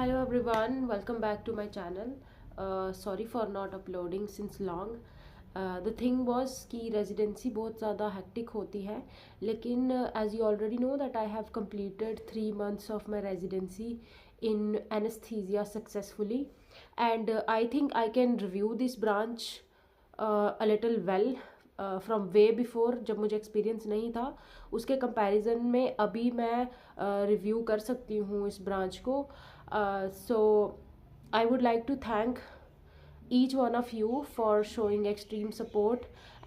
Hello everyone, welcome back to my channel. Sorry for not uploading since long. The thing was कि residency बहुत ज़्यादा hectic होती है, लेकिन as you already know that I have completed 3 months of my residency in anesthesia successfully, and I think I can review this branch a little well from way before, जब मुझे experience नहीं था उसके comparison में अभी मैं review कर सकती हूँ इस ब्रांच को. So I would like to thank each one of you for showing extreme support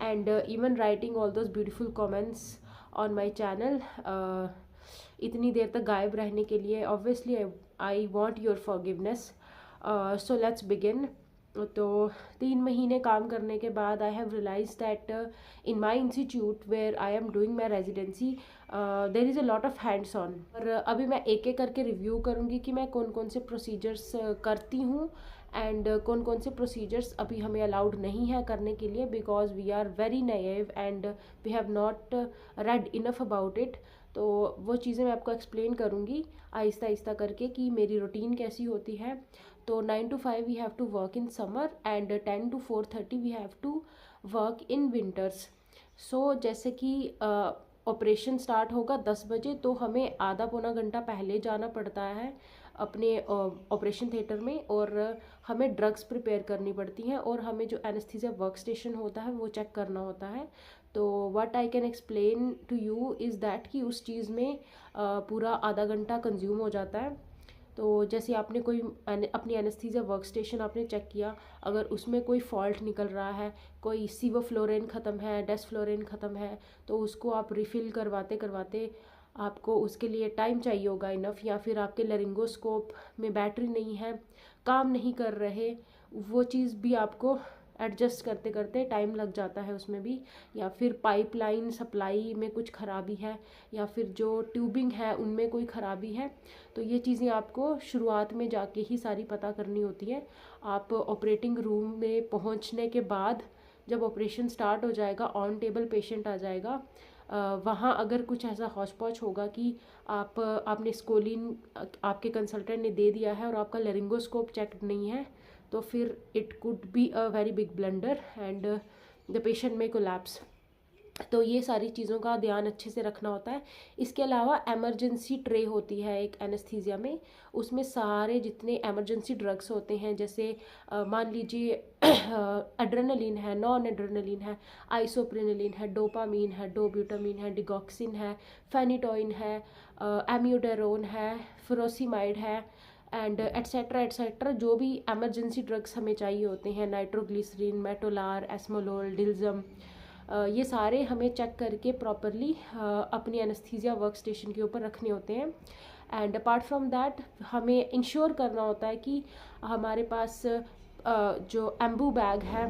and even writing all those beautiful comments on my channel. इतनी देर तक गायब रहने के लिए obviously I want your forgiveness. So let's begin. तो 3 महीने काम करने के बाद I have realise that in my institute where I am doing my residency there is a lot of hands on. और अभी मैं एक एक करके रिव्यू करूँगी कि मैं कौन कौन से प्रोसीजर्स करती हूँ एंड कौन कौन से प्रोसीजर्स अभी हमें अलाउड नहीं है करने के लिए, because we are very naive and we have not read enough about it. तो वो चीज़ें मैं आपको एक्सप्लेन करूँगी आहिस्ता आहिस्ता करके कि मेरी रूटीन कैसी होती है. तो 9 to 5 we have to work in summer and 10 to 4:30 we have to work in winters. So जैसे कि ऑपरेशन स्टार्ट होगा 10 बजे, तो हमें आधा पौना घंटा पहले जाना पड़ता है अपने ऑपरेशन थिएटर में, और हमें ड्रग्स प्रिपेयर करनी पड़ती हैं और हमें जो एनेस्थीसिया वर्क स्टेशन होता है वो चेक करना होता है. तो what I can explain to you is that कि उस चीज़ में पूरा आधा घंटा कंज्यूम हो जाता है. तो जैसे आपने कोई अपनी एनेस्थीसिया वर्क स्टेशन आपने चेक किया, अगर उसमें कोई फॉल्ट निकल रहा है, कोई सीवोफ्लोरेन ख़त्म है, डेस्फ्लोरेन ख़त्म है, तो उसको आप रिफ़िल करवाते करवाते आपको उसके लिए टाइम चाहिए होगा इनफ, या फिर आपके लरिंगोस्कोप में बैटरी नहीं है, काम नहीं कर रहे, वो चीज़ भी आपको एडजस्ट करते करते टाइम लग जाता है उसमें भी. या फिर पाइपलाइन सप्लाई में कुछ ख़राबी है, या फिर जो ट्यूबिंग है उनमें कोई ख़राबी है. तो ये चीज़ें आपको शुरुआत में जाके ही सारी पता करनी होती है. आप ऑपरेटिंग रूम में पहुंचने के बाद जब ऑपरेशन स्टार्ट हो जाएगा, ऑन टेबल पेशेंट आ जाएगा, वहाँ अगर कुछ ऐसा हौच पौच होगा कि आपने स्कोलिन आपके कंसल्टेंट ने दे दिया है और आपका लेरिंगोस्कोप चेक नहीं है, तो फिर it could be a very big blunder and the patient में कोलैप्स. तो ये सारी चीज़ों का ध्यान अच्छे से रखना होता है. इसके अलावा एमरजेंसी ट्रे होती है एक एनेस्थीसिया में, उसमें सारे जितने एमरजेंसी ड्रग्स होते हैं, जैसे मान लीजिए एड्रेनलिन है, नॉन एड्रेनलिन है, आइसोप्रेनलिन है, डोपामीन है, डोब्यूटामीन है, डिगॉक्सिन है, फेनिटोइन है, एम्यूडेरोन है, फुरोसिमाइड है एंड एट्सेट्रा एट्सेट्रा. जो भी एमरजेंसी ड्रग्स हमें चाहिए होते हैं, नाइट्रोग्लिसरीन, मेटोलार, एस्मोलोल, डिल्जम, ये सारे हमें चेक करके प्रॉपरली अपनी एनेस्थीसिया वर्क स्टेशन के ऊपर रखने होते हैं. एंड अपार्ट फ्रॉम दैट हमें इंश्योर करना होता है कि हमारे पास जो एम्बू बैग है,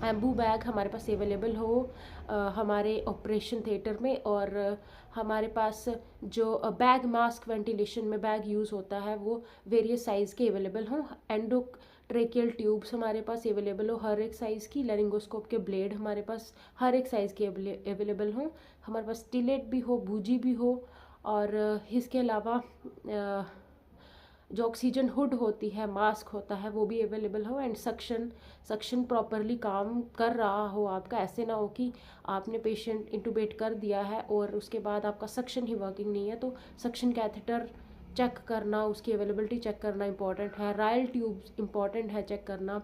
एम्बू बैग हमारे पास अवेलेबल हो हमारे ऑपरेशन थिएटर में, और हमारे पास जो बैग मास्क वेंटिलेशन में बैग यूज़ होता है वो वेरियस साइज़ के अवेलेबल हों. ट्रेकियल ट्यूब्स हमारे पास अवेलेबल हो हर एक साइज़ की, लेरिंगोस्कोप के ब्लेड हमारे पास हर एक साइज़ के अवेलेबल हों, हमारे पास स्टिलेट भी हो, बूजी भी हो, और इसके अलावा जो ऑक्सीजन हुड होती है, मास्क होता है, वो भी अवेलेबल हो, एंड सक्शन प्रॉपरली काम कर रहा हो आपका. ऐसे ना हो कि आपने पेशेंट इंटूबेट कर दिया है और उसके बाद आपका सक्शन ही वर्किंग नहीं है. तो सक्शन कैथेटर चेक करना, उसकी अवेलेबिलिटी चेक करना इंपॉर्टेंट है. रायल ट्यूब्स इंपॉर्टेंट है चेक करना,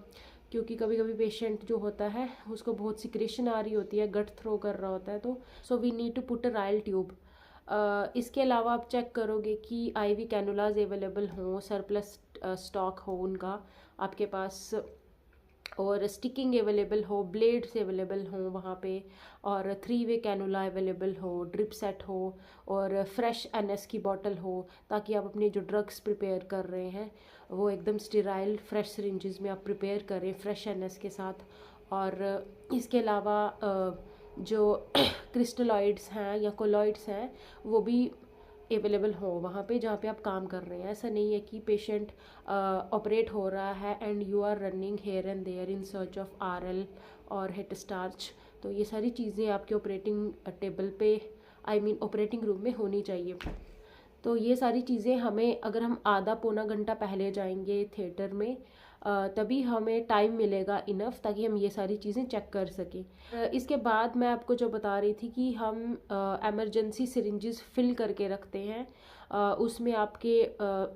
क्योंकि कभी कभी पेशेंट जो होता है उसको बहुत सिक्रेशन आ रही होती है, गट थ्रो कर रहा होता है, तो so we need to put a Ryle tube. इसके अलावा आप चेक करोगे कि आईवी कैनुलाज अवेलेबल हों, सरप्लस स्टॉक हो उनका आपके पास, और स्टिकिंग अवेलेबल हो, ब्लेड्स अवेलेबल हों वहाँ पे, और 3-वे कैनुला अवेलेबल हो, ड्रिप सेट हो, और फ्रेश एनएस की बॉटल हो, ताकि आप अपने जो ड्रग्स प्रिपेयर कर रहे हैं वो एकदम स्टेराइल फ्रेश सिरिंजेस में आप प्रिपेयर करें फ्रेश एनएस के साथ. और इसके अलावा जो क्रिस्टलॉइड्स हैं या कोलॉइड्स हैं वो भी अवेलेबल हो वहाँ पे जहाँ पे आप काम कर रहे हैं. ऐसा नहीं है कि पेशेंट ऑपरेट हो रहा है and you are running here and there in search of RL और हिट स्टार्च. तो ये सारी चीज़ें आपके ऑपरेटिंग टेबल पे ऑपरेटिंग रूम में होनी चाहिए. तो ये सारी चीज़ें हमें, अगर हम आधा पौना घंटा पहले जाएंगे थिएटर में, तभी हमें टाइम मिलेगा इनफ, ताकि हम ये सारी चीज़ें चेक कर सकें। इसके बाद मैं आपको जो बता रही थी कि हम एमरजेंसी सिरिंजेस फिल करके रखते हैं। उसमें आपके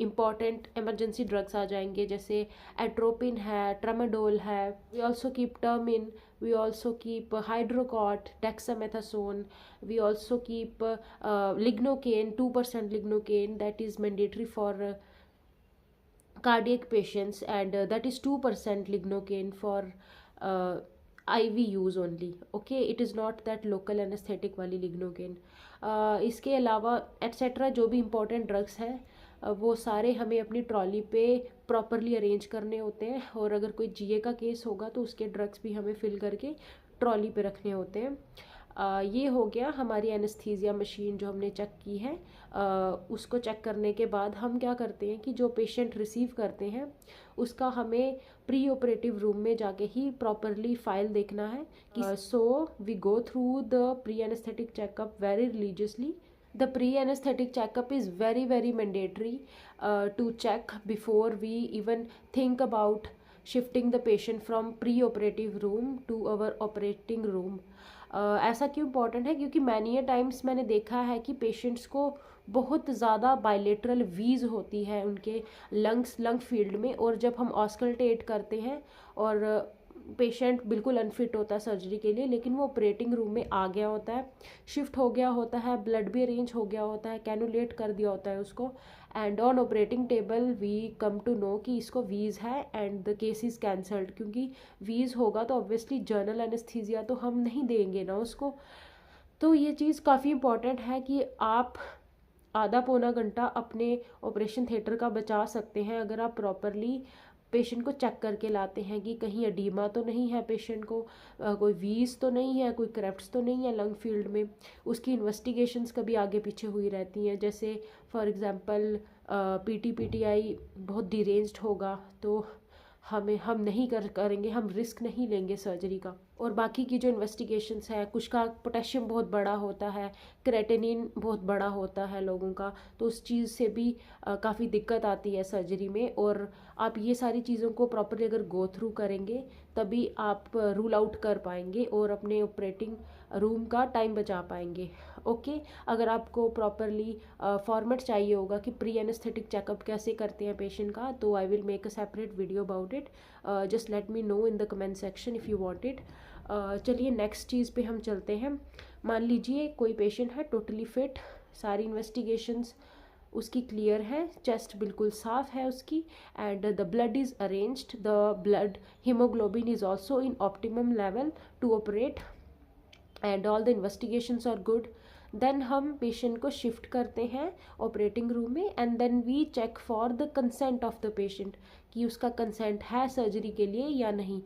इम्पॉर्टेंट एमरजेंसी ड्रग्स आ जाएंगे, जैसे एट्रोपिन है, ट्रामाडोल है। वी ऑल्सो कीप टर्मिन, we also keep hydrocot, dexamethasone, we also keep lignocaine, 2% lignocaine, that is mandatory for cardiac patients, and that is 2% lignocaine for IV use only. Okay, it is not that local anesthetic वाली lignocaine. इसके अलावा etcetera जो भी important drugs हैं वो सारे हमें अपनी ट्रॉली पे प्रॉपरली अरेंज करने होते हैं, और अगर कोई जीए का केस होगा तो उसके ड्रग्स भी हमें फिल करके ट्रॉली पे रखने होते हैं। ये हो गया हमारी एनेस्थीसिया मशीन जो हमने चेक की है। उसको चेक करने के बाद हम क्या करते हैं कि जो पेशेंट रिसीव करते हैं उसका हमें प्री ऑपरेटिव रूम में जाके ही प्रॉपरली फाइल देखना है। So we go through the pre anaesthetic checkup very religiously. The pre-anesthetic checkup is very very mandatory to check before we even think about shifting the patient from pre-operative room to our operating room. ऐसा क्यों important है? क्योंकि many times मैंने देखा है कि patients को बहुत ज़्यादा बायलेटरल वीज होती है उनके लंग फील्ड में, और जब हम ऑस्कल्टेट करते हैं और पेशेंट बिल्कुल अनफिट होता है सर्जरी के लिए, लेकिन वो ऑपरेटिंग रूम में आ गया होता है, शिफ्ट हो गया होता है, ब्लड भी अरेंज हो गया होता है, कैनुलेट कर दिया होता है उसको, and on operating table we come to know कि इसको वीज है and the case is cancelled. क्योंकि वीज होगा तो ऑब्वियसली जनरल एनेस्थीसिया तो हम नहीं देंगे ना उसको। तो ये चीज़ काफ़ी इंपॉर्टेंट है कि आप आधा पौना घंटा अपने ऑपरेशन थिएटर का बचा सकते हैं अगर आप प्रॉपरली पेशेंट को चेक करके लाते हैं कि कहीं एडीमा तो नहीं है पेशेंट को, कोई वीज तो नहीं है, कोई क्रेफ्ट्स तो नहीं है लंग फील्ड में। उसकी इन्वेस्टिगेशंस कभी आगे पीछे हुई रहती हैं, जैसे फॉर एग्जांपल पीटीआई बहुत डिरेंज्ड होगा तो हम नहीं करेंगे, हम रिस्क नहीं लेंगे सर्जरी का। और बाकी की जो इन्वेस्टिगेशंस है, कुछ का पोटेशियम बहुत बड़ा होता है, क्रेटिनिन बहुत बड़ा होता है लोगों का, तो उस चीज़ से भी काफ़ी दिक्कत आती है सर्जरी में। और आप ये सारी चीज़ों को प्रॉपरली अगर गो थ्रू करेंगे तभी आप रूल आउट कर पाएंगे और अपने ऑपरेटिंग रूम का टाइम बचा पाएंगे। ओके, अगर आपको प्रॉपरली फॉर्मेट चाहिए होगा कि प्री एनेस्थेटिक चेकअप कैसे करते हैं पेशेंट का, तो I will make a separate video about it. Just let me know in the comment section if you want it. चलिए नेक्स्ट चीज़ पे हम चलते हैं। मान लीजिए कोई पेशेंट है टोटली फिट, सारी इन्वेस्टिगेशंस उसकी क्लियर है, चेस्ट बिल्कुल साफ है उसकी, and the blood is arranged, the blood haemoglobin is also in optimum level to operate, and all the investigations are good. Then हम पेशेंट को शिफ्ट करते हैं ऑपरेटिंग रूम में, and then we check for the consent of the patient कि उसका consent है surgery के लिए या नहीं।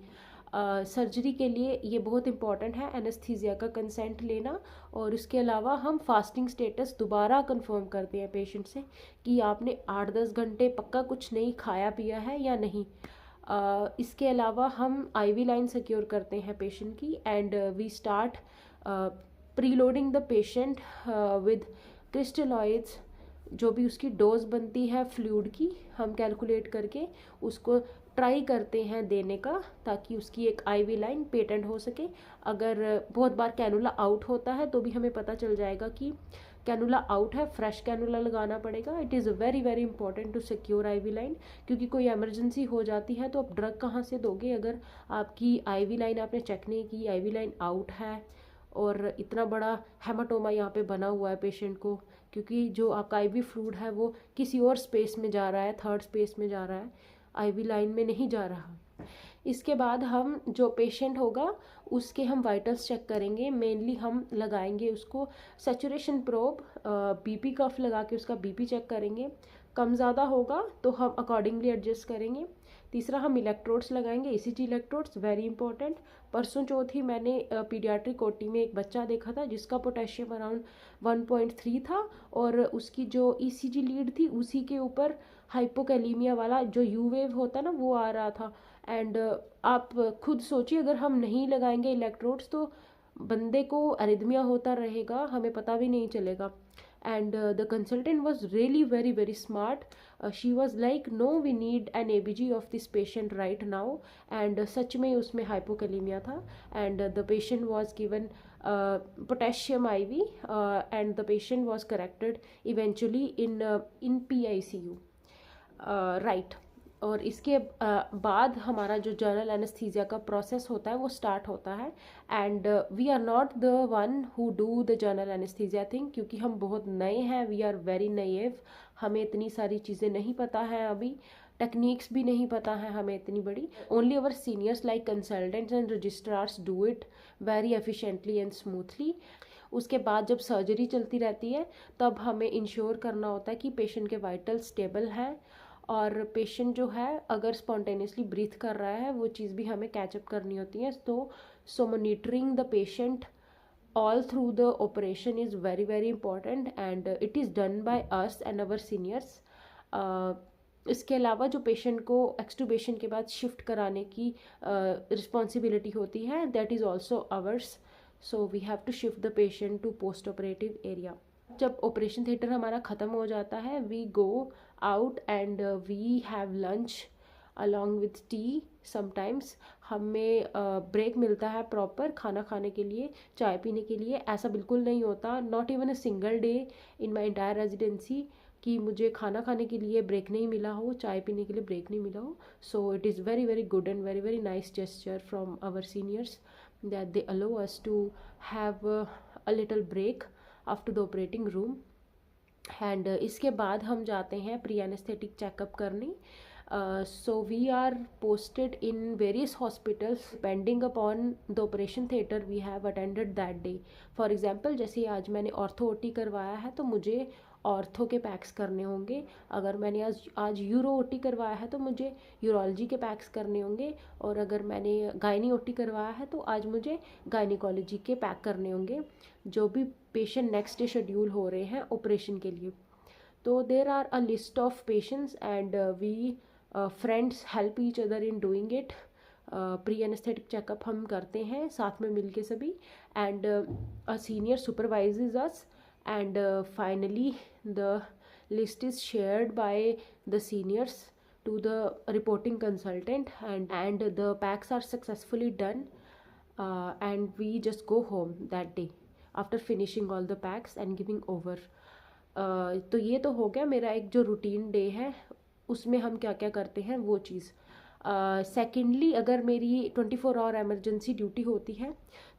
सर्जरी के लिए ये बहुत इंपॉर्टेंट है एनेस्थीसिया का कंसेंट लेना। और उसके अलावा हम फास्टिंग स्टेटस दोबारा कंफर्म करते हैं पेशेंट से कि आपने 8-10 घंटे पक्का कुछ नहीं खाया पिया है या नहीं। इसके अलावा हम आईवी लाइन सिक्योर करते हैं पेशेंट की, and we start preloading the patient with crystalloids. जो भी उसकी डोज बनती है फ्लूइड की, हम कैलकुलेट करके उसको ट्राई करते हैं देने का, ताकि उसकी एक आईवी लाइन पेटेंट हो सके। अगर बहुत बार कैनुला आउट होता है तो भी हमें पता चल जाएगा कि कैनुला आउट है, फ्रेश कैनुला लगाना पड़ेगा। It is very very important to secure IV line, क्योंकि कोई इमरजेंसी हो जाती है तो आप ड्रग कहाँ से दोगे अगर आपकी आईवी लाइन आपने चेक नहीं की, आईवी लाइन आउट है और इतना बड़ा हेमाटोमा यहाँ पे बना हुआ है पेशेंट को, क्योंकि जो आपका आईवी फ्लूइड है वो किसी और स्पेस में जा रहा है, थर्ड स्पेस में जा रहा है, आईवी लाइन में नहीं जा रहा। इसके बाद हम जो पेशेंट होगा उसके हम वाइटल्स चेक करेंगे। मेनली हम लगाएंगे उसको सैचुरेशन प्रोब, बीपी कफ लगा के उसका बीपी चेक करेंगे। कम ज़्यादा होगा तो हम अकॉर्डिंगली एडजस्ट करेंगे। तीसरा हम इलेक्ट्रोड्स लगाएंगे, ईसीजी इलेक्ट्रोड्स, वेरी इंपॉर्टेंट। परसों चौथी मैंने पीडियाट्रिक ओटी में एक बच्चा देखा था जिसका पोटेशियम अराउंड 1.3 था, और उसकी जो ईसीजी लीड थी उसी के ऊपर हाइपोकैलीमिया वाला जो यू वेव होता है ना वो आ रहा था। एंड आप खुद सोचिए, अगर हम नहीं लगाएंगे इलेक्ट्रोड्स तो बंदे को अरिदमिया होता रहेगा, हमें पता भी नहीं चलेगा। and the consultant was really very smart. She was like, no, we need an ABG of this patient right now, and सच में उसमें hypokalemia था, and the patient was given potassium IV, and the patient was corrected eventually in PICU, right. और इसके बाद हमारा जो general anaesthesia का process होता है वो स्टार्ट होता है, and we are not the one who do the general anaesthesia thing, क्योंकि हम बहुत नए हैं, वी आर वेरी नएव, हमें इतनी सारी चीज़ें नहीं पता हैं, अभी टेक्निक्स भी नहीं पता है हमें इतनी बड़ी. Only our seniors like consultants and registrars do it very efficiently and smoothly. उसके बाद जब सर्जरी चलती रहती है तब हमें इंश्योर करना होता है कि पेशेंट के वाइटल स्टेबल हैं, और पेशेंट जो है अगर स्पॉन्टेनियसली ब्रीथ कर रहा है वो चीज़ भी हमें कैचअप करनी होती है. So monitoring the patient all through the operation is very important, and it is done by us and our seniors. इसके अलावा जो पेशेंट को एक्सटूबेशन के बाद शिफ्ट कराने की रिस्पॉन्सिबिलिटी होती है, that is also ours. So we have to shift the patient to post operative area. जब ऑपरेशन थिएटर हमारा ख़त्म हो जाता है, we go out and we have lunch along with tea. Sometimes हमें ब्रेक मिलता है प्रॉपर खाना खाने के लिए, चाय पीने के लिए. ऐसा बिल्कुल नहीं होता, not even a single day in my entire residency कि मुझे खाना खाने के लिए ब्रेक नहीं मिला हो, चाय पीने के लिए ब्रेक नहीं मिला हो. So it is very good and very nice gesture from our seniors that they allow us to have a little break after the operating room. And इसके बाद हम जाते हैं प्री एनेस्थेटिक चेकअप करने. So we are posted in various hospitals depending upon the operation theatre we have attended that day. For example, जैसे आज मैंने ortho OT करवाया है तो मुझे ऑर्थो के पैक्स करने होंगे. अगर मैंने आज यूरो ओटी करवाया है तो मुझे यूरोलॉजी के पैक्स करने होंगे. और अगर मैंने गायनी ओटी करवाया है तो आज मुझे गायनिकोलॉजी के पैक करने होंगे, जो भी पेशेंट नेक्स्ट डे शेड्यूल हो रहे हैं ऑपरेशन के लिए. तो there are a list of patients and we friends help each other in doing it. Pre anaesthetic checkup हम करते हैं साथ में मिलके सभी, and a senior supervises us, and finally the list is shared by the seniors to the reporting consultant, and the packs are successfully done, and we just go home that day after finishing all the packs and giving over. तो ये तो हो गया मेरा एक जो routine day है उसमें हम क्या क्या करते हैं वो चीज़. सेकेंडली अगर मेरी 24 आवर एमरजेंसी ड्यूटी होती है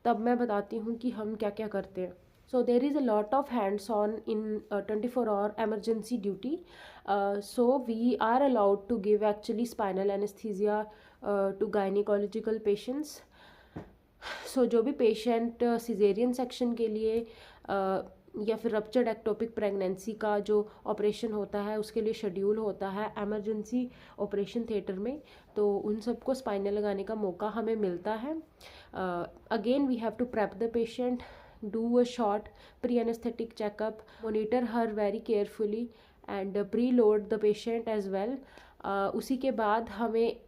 तब मैं बताती हूँ कि हम क्या क्या करते हैं. So there is a lot of hands-on in 24-hour emergency duty. So we are allowed to give actually spinal anesthesia to gynecological patients. So जो भी पेशेंट सिजेरियन सेक्शन के लिए या फिर रप्चर्ड एक्टोपिक प्रेगनेंसी का जो ऑपरेशन होता है उसके लिए शेड्यूल होता है एमरजेंसी ऑपरेशन थिएटर में, तो उन सबको स्पाइनल लगाने का मौका हमें मिलता है. Again we have to prep the patient, do a short pre-anesthetic checkup, monitor her very carefully and preload the patient as well. उसी के बाद हमें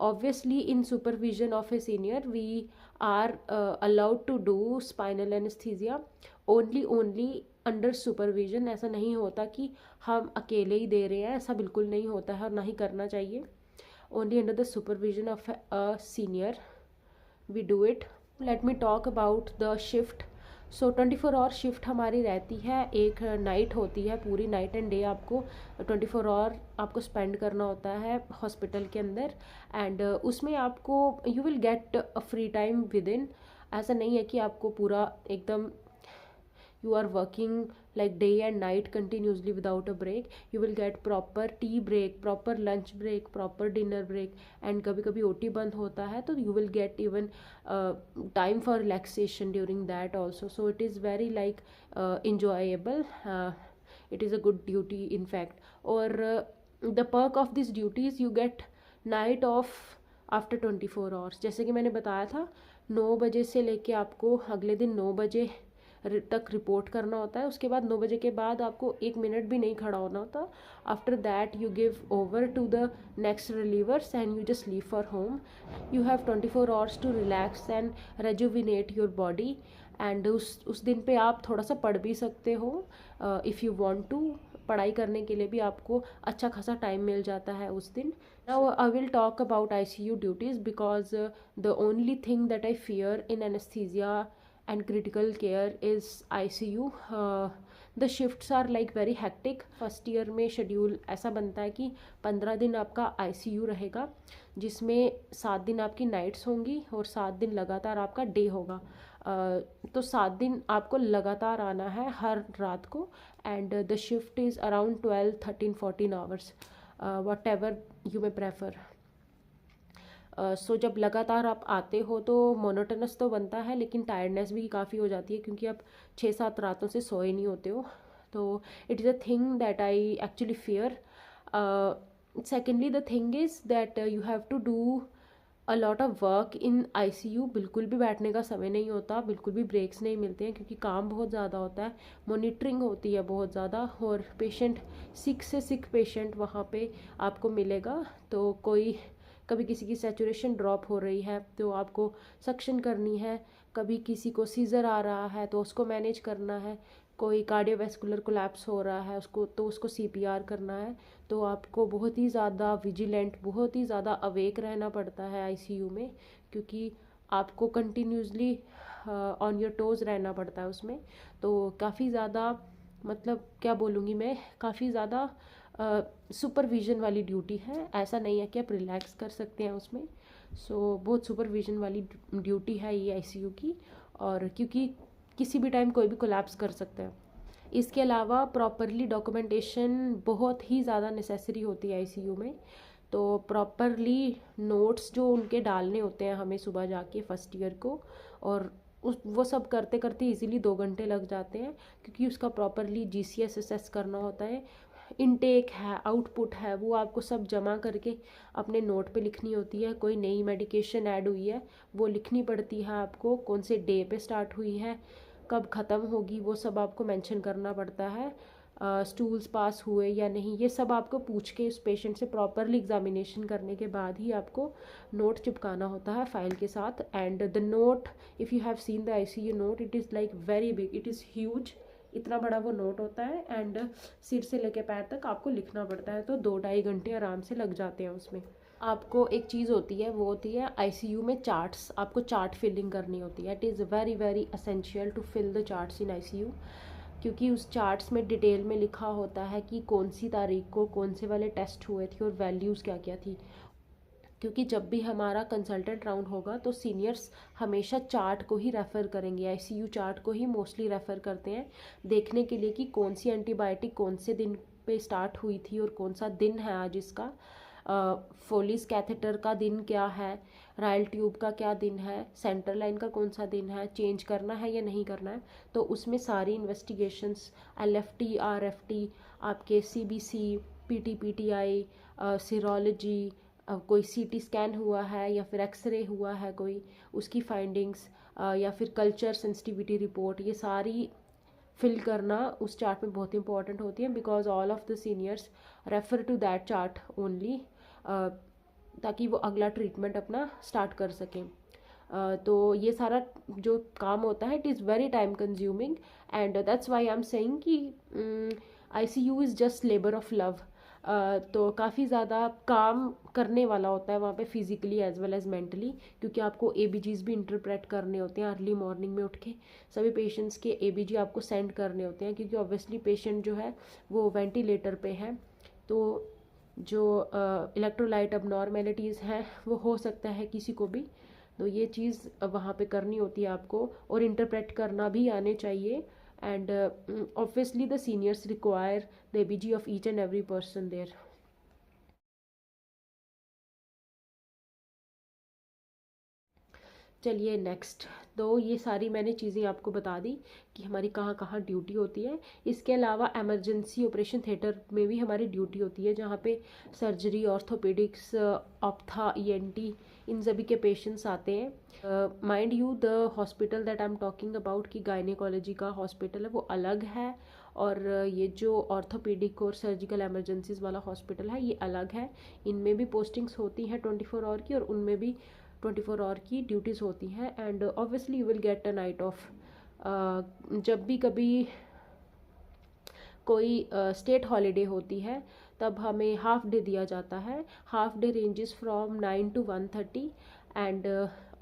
obviously in supervision of a senior we are allowed to do spinal anesthesia only under supervision. ऐसा नहीं होता कि हम अकेले ही दे रहे हैं, ऐसा बिल्कुल नहीं होता है और ना ही करना चाहिए. Only under the supervision of a senior we do it. Let me talk about the shift. So 24 hour shift हमारी रहती है, एक नाइट होती है, पूरी नाइट एंड डे आपको 24 आवर आपको स्पेंड करना होता है हॉस्पिटल के अंदर. एंड उसमें आपको you will get a free time with in. ऐसा नहीं है कि आपको पूरा एकदम you are working like day and night continuously without a break. You will get proper tea break, proper lunch break, proper dinner break, and कभी कभी OT बंद होता है तो you will get even time for relaxation during that also. So it is very like enjoyable. It is a good duty in fact. और the perk of this duty is you get night off after 24 hours. जैसे कि मैंने बताया था 9 बजे से लेके आपको अगले दिन 9 बजे तक रिपोर्ट करना होता है. उसके बाद 9 बजे के बाद आपको 1 मिनट भी नहीं खड़ा होना होता. After that you give over to the next relievers and you just leave for home. You have 24 hours to relax and rejuvenate your body and उस दिन पे आप थोड़ा सा पढ़ भी सकते हो इफ़ यू वांट टू। पढ़ाई करने के लिए भी आपको अच्छा खासा टाइम मिल जाता है उस दिन। Now I will talk about ICU duties because the only thing that I fear in anaesthesia and critical care is ICU। The shifts are like very hectic. First year में शेड्यूल ऐसा बनता है कि 15 दिन आपका ICU रहेगा, जिसमें 7 दिन आपकी नाइट्स होंगी और 7 दिन लगातार आपका डे होगा। तो 7 दिन आपको लगातार आना है हर रात को, and the shift is around 12, 13, 14 hours, whatever you may prefer. So जब लगातार आप आते हो तो मोनोटोनस तो बनता है, लेकिन टायर्डनेस भी काफ़ी हो जाती है क्योंकि आप 6-7 रातों से सोए नहीं होते हो। तो it is a thing that I actually fear. Secondly the thing is that you have to do a lot of work in ICU। बिल्कुल भी बैठने का समय नहीं होता, बिल्कुल भी ब्रेक्स नहीं मिलते हैं क्योंकि काम बहुत ज़्यादा होता है, मॉनिटरिंग होती है बहुत ज़्यादा, और पेशेंट सिक पेशेंट वहाँ पे आपको मिलेगा। तो कोई कभी किसी की सैचुरेशन ड्रॉप हो रही है तो आपको सक्शन करनी है, कभी किसी को सीजर आ रहा है तो उसको मैनेज करना है, कोई कार्डियोवैस्कुलर कोलैप्स हो रहा है उसको CPR करना है। तो आपको बहुत ही ज़्यादा विजिलेंट, बहुत ही ज़्यादा अवेक रहना पड़ता है ICU में, क्योंकि आपको कंटिन्यूसली ऑन योर टोज़ रहना पड़ता है उसमें। तो काफ़ी ज़्यादा, मतलब क्या बोलूँगी मैं, काफ़ी ज़्यादा सुपरविज़न वाली ड्यूटी है। ऐसा नहीं है कि आप रिलैक्स कर सकते हैं उसमें। बहुत सुपरविज़न वाली ड्यूटी है ये ICU की, और क्योंकि किसी भी टाइम कोई भी कोलैप्स कर सकता है। इसके अलावा प्रॉपरली डॉक्यूमेंटेशन बहुत ही ज़्यादा नेसेसरी होती है ICU में। तो प्रॉपरली नोट्स जो उनके डालने होते हैं हमें सुबह जाके फर्स्ट ईयर को, और वो सब करते करते इजीली 2 घंटे लग जाते हैं, क्योंकि उसका प्रॉपरली GCS असेस करना होता है, इनटेक है, आउटपुट है, वो आपको सब जमा करके अपने नोट पे लिखनी होती है। कोई नई मेडिकेशन ऐड हुई है वो लिखनी पड़ती है आपको, कौन से डे पे स्टार्ट हुई है, कब ख़त्म होगी, वो सब आपको मेंशन करना पड़ता है। स्टूल्स पास हुए या नहीं, ये सब आपको पूछ के उस पेशेंट से प्रॉपरली एग्जामिनेशन करने के बाद ही आपको नोट चिपकाना होता है फाइल के साथ। And the note, if you have seen the ICU note, it is like very big, it is huge. इतना बड़ा वो नोट होता है, एंड सिर से लेके पैर तक आपको लिखना पड़ता है। तो 2-2.5 घंटे आराम से लग जाते हैं उसमें। आपको एक चीज़ होती है, वो होती है ICU में चार्ट्स। आपको चार्ट फिलिंग करनी होती है। It is very very essential to fill the charts in ICU, क्योंकि उस चार्ट्स में डिटेल में लिखा होता है कि कौन सी तारीख को कौन से वाले टेस्ट हुए थे और वैल्यूज़ क्या क्या थी। क्योंकि जब भी हमारा कंसल्टेंट राउंड होगा तो सीनियर्स हमेशा चार्ट को ही रेफ़र करेंगे, ICU चार्ट को ही मोस्टली रेफ़र करते हैं, देखने के लिए कि कौन सी एंटीबायोटिक कौन से दिन पे स्टार्ट हुई थी और कौन सा दिन है आज इसका, फोलिस कैथेटर का दिन क्या है, रायल ट्यूब का क्या दिन है, सेंट्रल लाइन का कौन सा दिन है, चेंज करना है या नहीं करना है। तो उसमें सारी इन्वेस्टिगेशंस, LFT, RFT, आपके CBC, PT-PTI, सीरोलॉजी, कोई CT स्कैन हुआ है या फिर एक्सरे हुआ है कोई, उसकी फाइंडिंग्स, या फिर कल्चर सेंसिटिविटी रिपोर्ट, ये सारी फिल करना उस चार्ट में बहुत इंपॉर्टेंट होती है, because all of the seniors refer to that chart only, ताकि वो अगला ट्रीटमेंट अपना स्टार्ट कर सकें। तो ये सारा जो काम होता है, it is very time consuming, and that's why I am saying कि ICU is just labour of love. तो काफ़ी ज़्यादा काम करने वाला होता है वहाँ पे, physically as well as mentally, क्योंकि आपको ABGs भी इंटरप्रेट करने होते हैं। अर्ली मॉर्निंग में उठ के सभी पेशेंट्स के ABG आपको सेंड करने होते हैं, क्योंकि ऑब्वियसली पेशेंट जो है वो वेंटिलेटर पे है, तो जो इलेक्ट्रोलाइट अब हैं वो हो सकता है किसी को भी। तो ये चीज़ वहाँ पे करनी होती है आपको, और इंटरप्रेट करना भी आने चाहिए। And obviously the seniors require the ABG of each and every person there. चलिए नेक्स्ट, तो ये सारी मैंने चीज़ें आपको बता दी कि हमारी कहाँ कहाँ ड्यूटी होती है। इसके अलावा एमरजेंसी ऑपरेशन थिएटर में भी हमारी ड्यूटी होती है, जहाँ पे सर्जरी, ऑर्थोपेडिक्स, ऑप्था, ENT, इन सभी के पेशेंट्स आते हैं। Mind you, the hospital that I am talking about कि गायनेकोलॉजी का हॉस्पिटल है वो अलग है, और ये जो ऑर्थोपेडिक और सर्जिकल एमरजेंसीज वाला हॉस्पिटल है ये अलग है। इनमें भी पोस्टिंग्स होती हैं 24 आवर की, और उनमें भी 24 आवर की ड्यूटीज़ होती हैं। And obviously you will get a night of जब भी कभी कोई स्टेट हॉलीडे होती है तब हमें हाफ डे दिया जाता है. Half day ranges from 9 to 1:30 and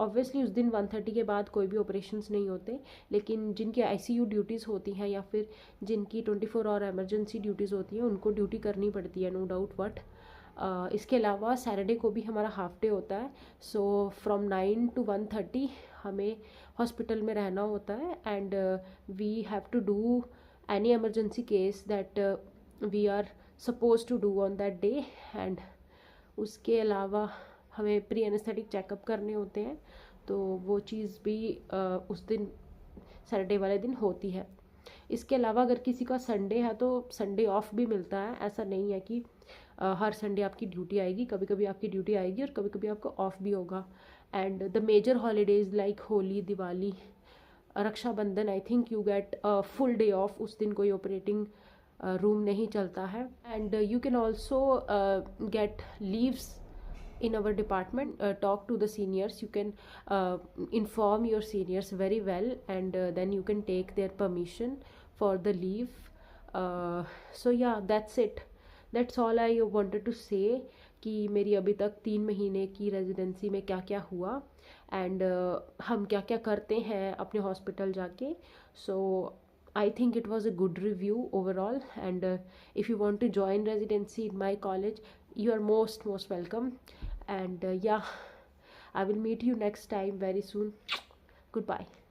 obviously उस दिन 1:30 के बाद कोई भी ऑपरेशंस नहीं होते, लेकिन जिनकी आईसीयू ड्यूटीज़ होती हैं या फिर जिनकी 24 आवर एमरजेंसी ड्यूटीज़ होती हैं उनको ड्यूटी करनी पड़ती है, नो डाउट. बट इसके अलावा सैटरडे को भी हमारा हाफ डे होता है. सो फ्रॉम 9 to 1:30 हमें हॉस्पिटल में रहना होता है and we have to do any emergency case that we are supposed to do on that day. and उसके अलावा हमें प्री एनेस्थेटिक चेकअप करने होते हैं, तो वो चीज़ भी उस दिन सैटरडे वाले दिन होती है. इसके अलावा अगर किसी का संडे है तो संडे ऑफ भी मिलता है. ऐसा नहीं है कि हर संडे आपकी ड्यूटी आएगी, कभी कभी आपकी ड्यूटी आएगी और कभी कभी आपका ऑफ भी होगा. And the major holidays like Holi, Diwali, Rakshabandhan, I think you get full day off. उस दिन कोई ऑपरेटिंग रूम नहीं चलता है. And you can also get leaves in our department. Talk to the seniors, you can inform your seniors very well, and then you can take their permission for the leave. So yeah, that's it. That's all I wanted to say कि मेरी अभी तक 3 महीने की residency में क्या क्या हुआ एंड हम क्या क्या करते हैं अपने हॉस्पिटल जाके. सो I think it was a good review overall, and if you want to join residency in my college, you are most welcome. And yeah, I will meet you next time very soon. Goodbye.